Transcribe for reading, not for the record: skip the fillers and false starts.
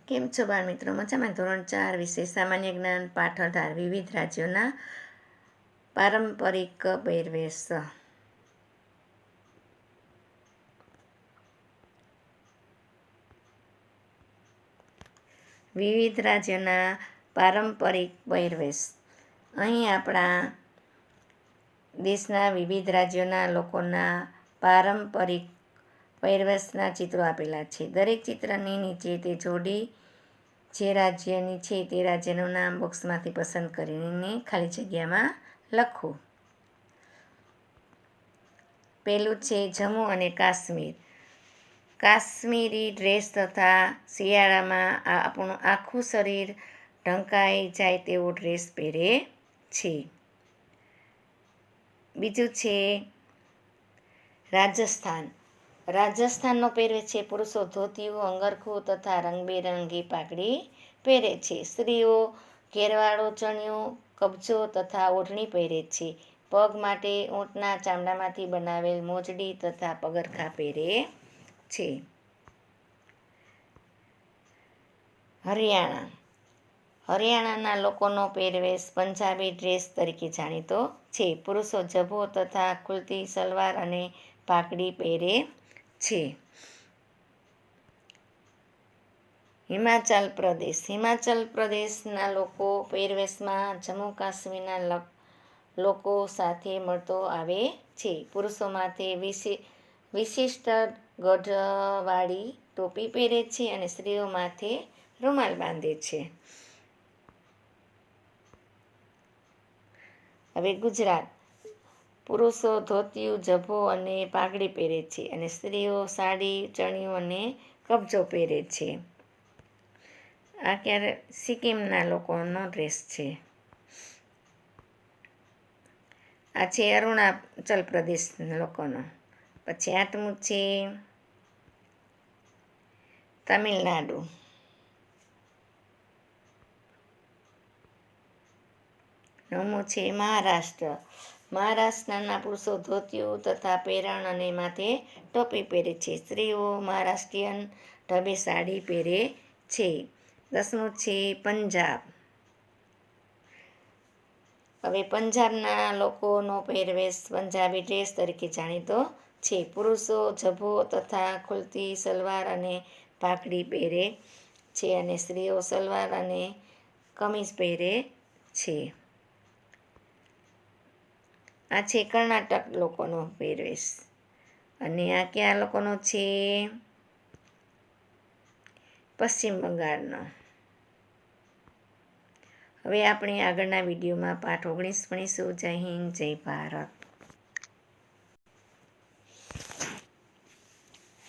કેમ છો બાળ મિત્રો? મજામાં? ધોરણ 4 વિષય સામાન્ય જ્ઞાન પાઠ 18 વિવિધ રાજ્યોના પારંપરિક પહેરવેશ. વિવિધ રાજ્યોના પારંપરિક પહેરવેશ. અહીં આપણા દેશના વિવિધ રાજ્યોના લોકોના પારંપરિક પહેરવેશના ચિત્રો આપેલા છે. દરેક ચિત્રની નીચે તે જોડી જે રાજ્યની છે તે રાજ્યનું નામ બોક્સમાંથી પસંદ કરીને ખાલી જગ્યામાં લખો. પહેલું છે જમ્મુ અને કાશ્મીર. કાશ્મીરી ડ્રેસ તથા શિયાળામાં આપણું આખું શરીર ઢંકાઈ જાય તેવો ડ્રેસ પહેરે છે. બીજું છે રાજસ્થાન. રાજસ્થાનનો પહેરવેશ છે પુરુષો ધોતિયું, અંગરખું તથા રંગબેરંગી પાઘડી પહેરે છે. સ્ત્રીઓ ઘેરવાળો ચણિયો, કબજો તથા ઓઢણી પહેરે છે. પગ માટે ઊંટના ચામડામાંથી બનાવેલ મોજડી તથા પગરખાં પહેરે છે. હરિયાણા. હરિયાણાના લોકોનો પહેરવેશ પંજાબી ડ્રેસ તરીકે જાણીતો છે. પુરુષો ઝભ્ભો તથા ખુલતી સલવાર અને પાઘડી પહેરે છે. હિમાચલ પ્રદેશ. હિમાચલ પ્રદેશના લોકો પહેરવેશમાં જમ્મુ કાશ્મીરના લોકો સાથે મળતો આવે છે. પુરુષો માથે વિશિષ્ટ ગઢવાળી ટોપી પહેરે છે અને સ્ત્રીઓ માથે રૂમાલ બાંધે છે. હવે ગુજરાત. પુરુષો ધોતિયું, ઝભ્ભો અને પાઘડી પહેરે છે અને સ્ત્રીઓ સાડી, ચણિયું અને કબજો પહેરે છે. આ ક્યારે સિક્કિમના લોકોનો ડ્રેસ છે. આ છે અરુણાચલ પ્રદેશના લોકોનો. પછી 8મું છે તમિલનાડુ. 9મું છે મહારાષ્ટ્ર. મહારાષ્ટ્રના પુરુષો ધોતિયું તથા પહેરણ અને માથે ટોપી પહેરે છે. સ્ત્રીઓ મહારાષ્ટ્રીયન ઢબે સાડી પહેરે છે. 10મું છે પંજાબ. હવે પંજાબના લોકોનો પહેરવેશ પંજાબી ડ્રેસ તરીકે જાણીતો છે. પુરુષો ઝભ્ભો તથા ખુલતી સલવાર અને પાઘડી પહેરે છે અને સ્ત્રીઓ સલવાર અને કમીઝ પહેરે છે. આ છે કર્ણાટક લોકોનો પહેરવેશ અને આ કયા લોકોનો છે? પશ્ચિમ બંગાળનો. હવે આપણે આગળના વિડીયોમાં પાઠ 19 ભણીશું. જય હિન્દ, જય ભારત.